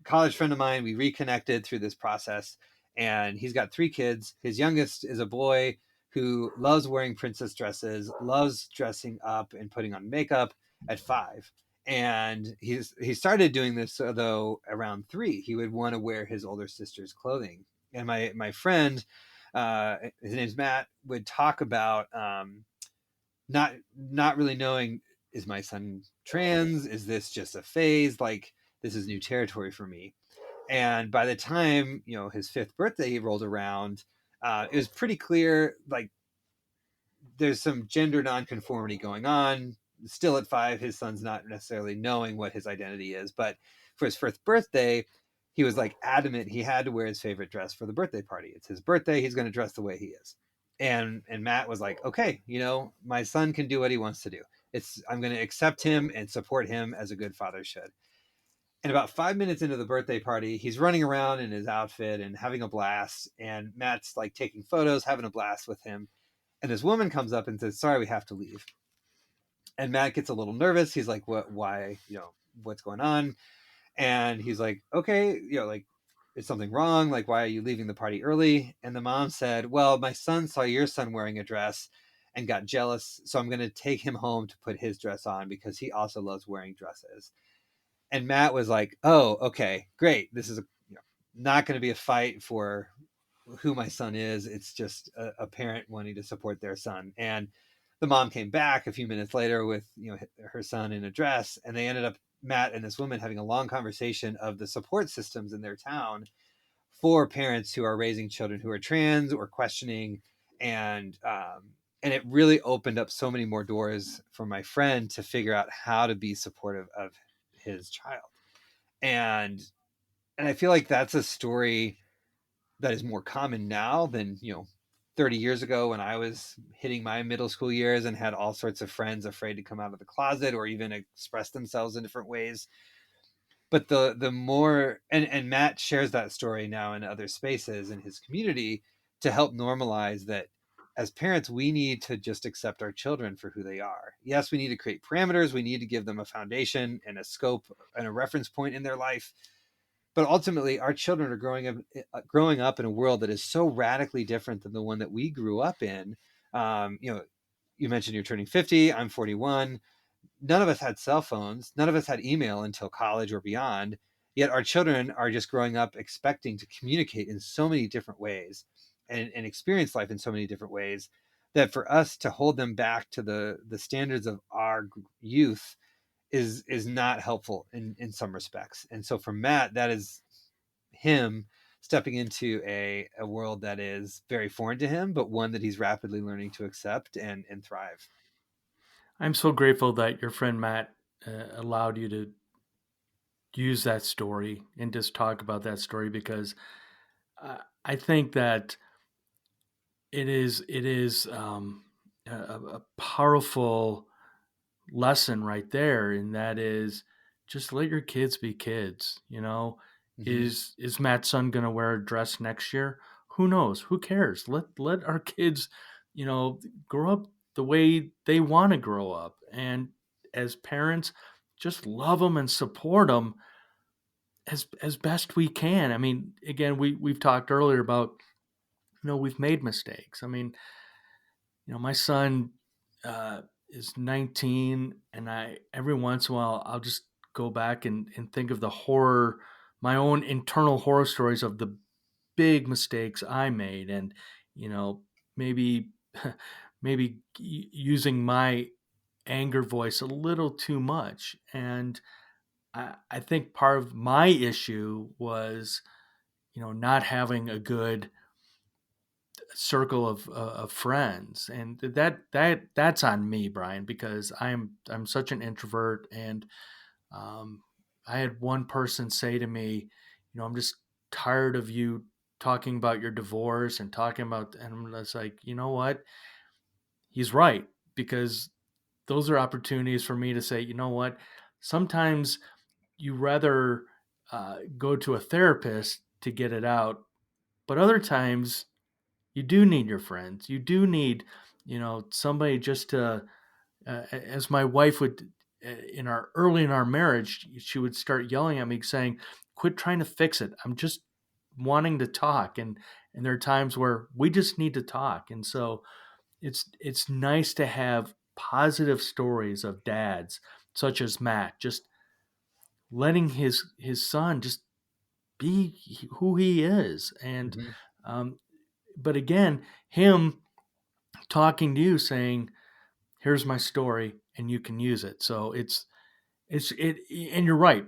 College friend of mine, we reconnected through this process, and he's got 3 kids. His youngest is a boy who loves wearing princess dresses, loves dressing up and putting on makeup at 5. And he started doing this, though, around 3. He would want to wear his older sister's clothing. And my friend, his name's Matt, would talk about not really knowing, is my son trans? Is this just a phase? Like, this is new territory for me. And by the time his 5th birthday rolled around, it was pretty clear, like, there's some gender nonconformity going on. Still at 5, his son's not necessarily knowing what his identity is, but for his 1st birthday, he was like adamant he had to wear his favorite dress for the birthday party. It's his birthday, he's going to dress the way he is. And Matt was like, "Okay, my son can do what he wants to do. I'm going to accept him and support him as a good father should." And about 5 minutes into the birthday party, he's running around in his outfit and having a blast. And Matt's like taking photos, having a blast with him. And this woman comes up and says, "Sorry, we have to leave." And Matt gets a little nervous. He's like, what, why, what's going on? And he's like, okay, like, is something wrong? Like, why are you leaving the party early? And the mom said, well, my son saw your son wearing a dress and got jealous. So I'm going to take him home to put his dress on because he also loves wearing dresses. And Matt was like, oh, okay, great. This is not going to be a fight for who my son is. It's just a parent wanting to support their son. And the mom came back a few minutes later with her son in a dress, and they ended up, Matt and this woman, having a long conversation of the support systems in their town for parents who are raising children who are trans or questioning. And it really opened up so many more doors for my friend to figure out how to be supportive of his child. And and I feel like that's a story that is more common now than 30 years ago, when I was hitting my middle school years and had all sorts of friends afraid to come out of the closet or even express themselves in different ways. But the more, and Matt shares that story now in other spaces in his community to help normalize that as parents, we need to just accept our children for who they are. Yes, we need to create parameters. We need to give them a foundation and a scope and a reference point in their life. But ultimately, our children are growing up in a world that is so radically different than the one that we grew up in. You mentioned you're turning 50. I'm 41. None of us had cell phones. None of us had email until college or beyond. Yet our children are just growing up expecting to communicate in so many different ways and experience life in so many different ways, that for us to hold them back to the standards of our youth is not helpful in some respects. And so for Matt, that is him stepping into a world that is very foreign to him, but one that he's rapidly learning to accept and thrive. I'm so grateful that your friend Matt allowed you to use that story and just talk about that story, because I think that it is a powerful lesson right there, and that is just let your kids be kids. Mm-hmm. Is Matt's son going to wear a dress next year? Who knows? Who cares? Let our kids, you know, grow up the way they want to grow up, and as parents, just love them and support them as best we can. I mean, again, we've talked earlier about, we've made mistakes. I mean, my son is 19, and I every once in a while I'll just go back and think of the horror, my own internal horror stories of the big mistakes I made, and maybe maybe using my anger voice a little too much. And I think part of my issue was, not having a good circle of friends, and that's on me, Brian, because I'm such an introvert. And um, I had one person say to me, I'm just tired of you talking about your divorce and talking about, and I'm just like, you know what, he's right, because those are opportunities for me to say, you know what, sometimes you rather go to a therapist to get it out, but other times you do need your friends. You do need, somebody just to, as my wife would, in our early in our marriage, she would start yelling at me saying, quit trying to fix it. I'm just wanting to talk. And there are times where we just need to talk. And so it's nice to have positive stories of dads such as Matt, just letting his son just be who he is. And Mm-hmm. um, but again, him talking to you saying, here's my story and you can use it. So it and you're right.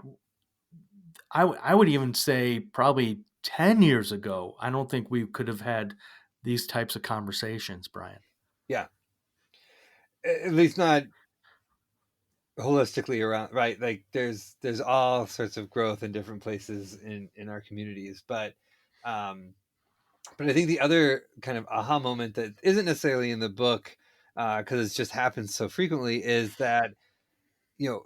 I would even say probably 10 years ago, I don't think we could have had these types of conversations, Brian. Yeah, at least not holistically around, right? Like there's all sorts of growth in different places in our communities, um but I think the other kind of aha moment that isn't necessarily in the book, because it just happens so frequently, is that you know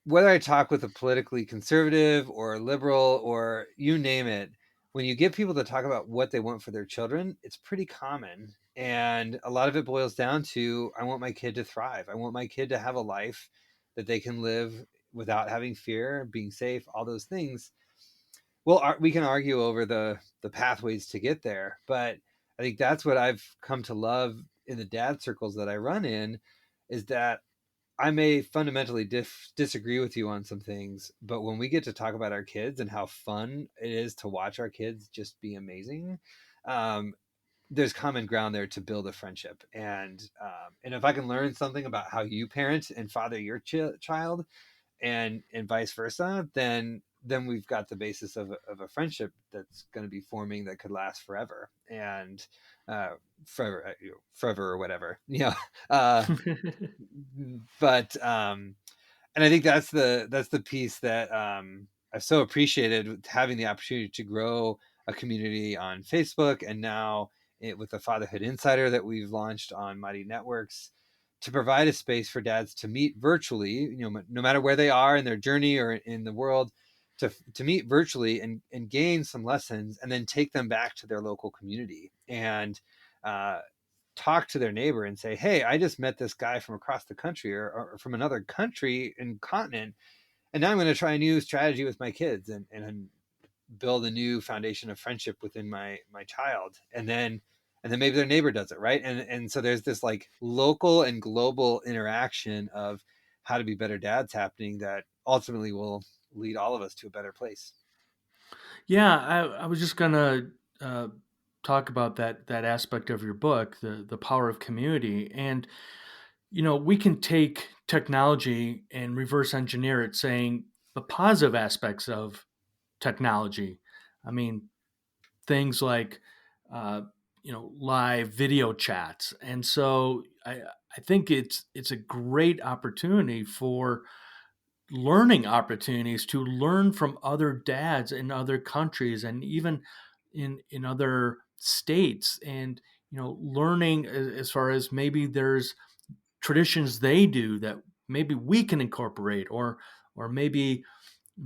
whether I talk with a politically conservative or liberal or you name it, when you get people to talk about what they want for their children, it's pretty common. And a lot of it boils down to, I want my kid to thrive. I want my kid to have a life that they can live without having fear, being safe, all those things. Well, we can argue over the pathways to get there, but I think that's what I've come to love in the dad circles that I run in, is that I may fundamentally disagree with you on some things, but when we get to talk about our kids and how fun it is to watch our kids just be amazing, um, there's common ground there to build a friendship. And if I can learn something about how you parent and father your child, and vice versa, then we've got the basis of a friendship that's going to be forming that could last forever. And uh, forever, forever or whatever, uh, but and I think that's the piece that I've so appreciated, having the opportunity to grow a community on Facebook, and now with the Fatherhood Insider that we've launched on Mighty Networks, to provide a space for dads to meet virtually, no matter where they are in their journey or in the world, to meet virtually and gain some lessons, and then take them back to their local community and uh, talk to their neighbor and say, hey, I just met this guy from across the country, or from another country and continent, and now I'm going to try a new strategy with my kids, and build a new foundation of friendship within my child. And then maybe their neighbor does it, right? And so there's this like local and global interaction of how to be better dads happening, that ultimately will lead all of us to a better place. Yeah, I was just gonna uh, talk about that aspect of your book, the power of community, and we can take technology and reverse engineer it, saying the positive aspects of technology. I mean, things like uh, live video chats, and so I think it's a great opportunity for learning opportunities to learn from other dads in other countries and even in other states, and learning as far as maybe there's traditions they do that maybe we can incorporate, or maybe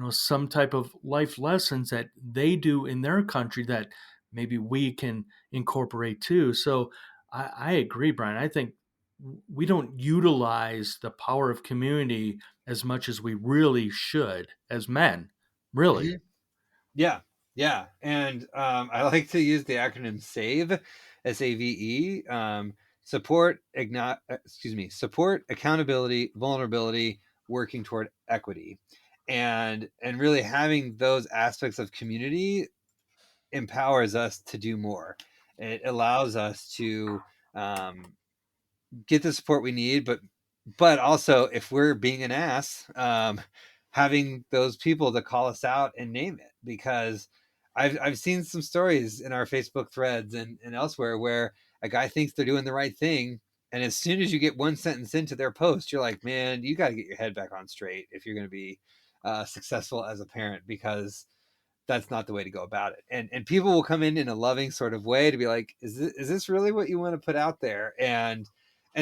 some type of life lessons that they do in their country that maybe we can incorporate too. So I agree, Brian. I think we don't utilize the power of community as much as we really should as men, really. Mhm. Yeah, yeah, and I like to use the acronym SAVE, SAVE. Support, accountability, vulnerability, working toward equity, and really having those aspects of community empowers us to do more. It allows us to um, get the support we need, but also, if we're being an ass, having those people to call us out and name it. Because I've seen some stories in our Facebook threads and elsewhere where a guy thinks they're doing the right thing, and as soon as you get one sentence into their post, you're like, man, you got to get your head back on straight if you're going to be successful as a parent, because that's not the way to go about it. And people will come in a loving sort of way to be like, is this really what you want to put out there? And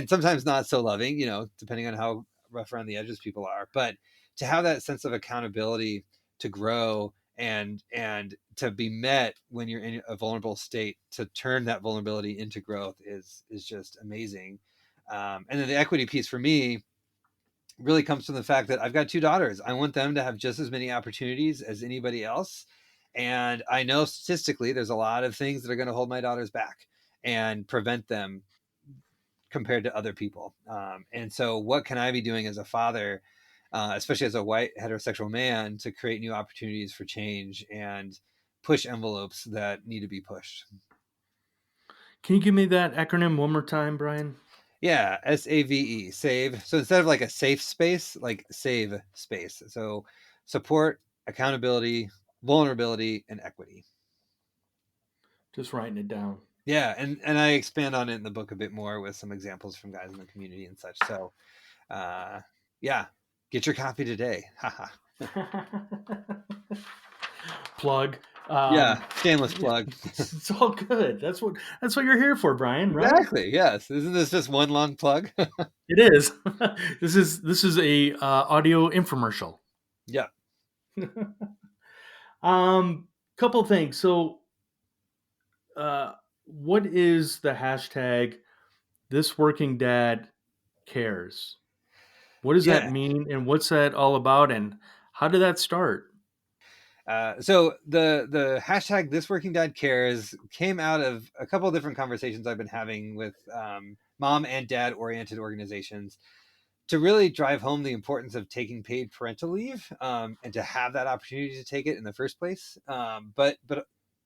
sometimes not so loving, depending on how rough around the edges people are. But to have that sense of accountability, to grow, and to be met when you're in a vulnerable state, to turn that vulnerability into growth, is just amazing. And then the equity piece for me really comes from the fact that I've got two daughters. I want them to have just as many opportunities as anybody else. And I know statistically there's a lot of things that are going to hold my daughters back and prevent them compared to other people. And so, what can I be doing as a father, especially as a white heterosexual man, to create new opportunities for change and push envelopes that need to be pushed? Can you give me that acronym one more time, Brian? Yeah, SAVE, save. So instead of like a safe space, like save space. So support, accountability, vulnerability, and equity. Just writing it down. Yeah, and I expand on it in the book a bit more with some examples from guys in the community and such. So uh yeah, get your copy today. Haha. Plug. Yeah, Um, shameless plug. it's all good. That's what you're here for, Brian. Right? Exactly. Yes. Isn't this just one long plug? It is. This is a audio infomercial. Yeah. um. Couple things. So, uh, what is the hashtag this working dad cares? What does that Yeah. mean, and what's that all about, and how did that start? So the hashtag This Working Dad Cares came out of a couple of different conversations I've been having with mom and dad oriented organizations to really drive home the importance of taking paid parental leave, and to have that opportunity to take it in the first place. But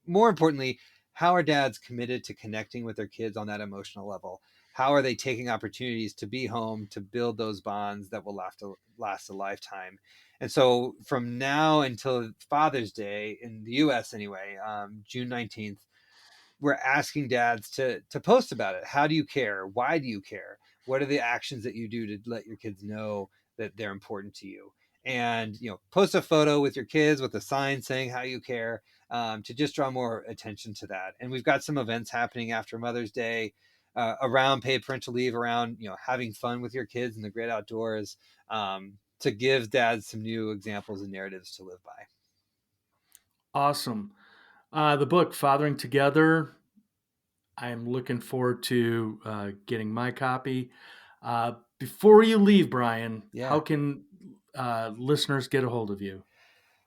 more importantly, how are dads committed to connecting with their kids on that emotional level? How are they taking opportunities to be home, to build those bonds that will last a lifetime? And so from now until Father's Day in the US anyway, June 19th, we're asking dads to post about it. How do you care? Why do you care? What are the actions that you do to let your kids know that they're important to you? And post a photo with your kids with a sign saying how you care, to just draw more attention to that. And we've got some events happening after Mother's Day, around paid parental leave, around having fun with your kids in the great outdoors, to give dads some new examples and narratives to live by. Awesome. The book Fathering Together. I'm looking forward to getting my copy. Before you leave, Brian, how Yeah. can listeners get a hold of you?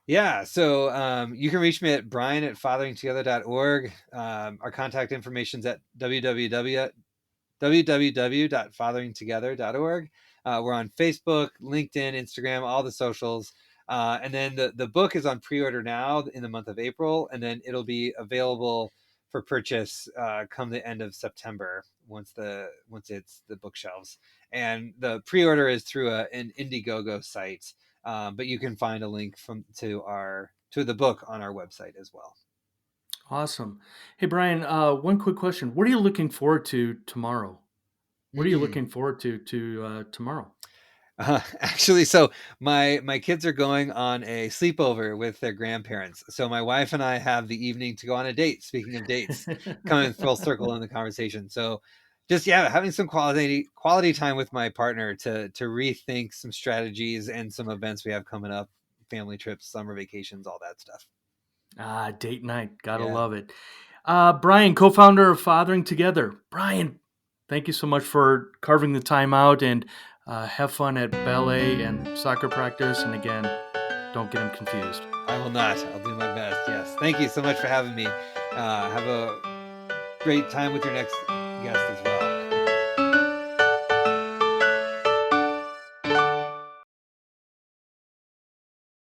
Yeah, so you can reach me at brian@fatheringtogether.org. Our contact information is at www.fatheringtogether.org. We're on Facebook, LinkedIn, Instagram, all the socials. And then the book is on pre-order now in the month of April, and then it'll be available for purchase come the end of September once it's the bookshelves. And the pre-order is through an Indiegogo site, but you can find a link to the book on our website as well. Awesome. Hey, Brian, one quick question. What are you looking forward to tomorrow? What are you Mm. looking forward to tomorrow? Actually, so my kids are going on a sleepover with their grandparents. So my wife and I have the evening to go on a date. Speaking of dates, coming full circle in the conversation. So just having some quality time with my partner to rethink some strategies and some events we have coming up, family trips, summer vacations, all that stuff. Date night. Gotta Yeah. love it. Brian, co-founder of Fathering Together. Brian, thank you so much for carving the time out, and have fun at ballet and soccer practice. And again, don't get them confused. I will not. I'll do my best. Yes. Thank you so much for having me. Have a great time with your next guest as well.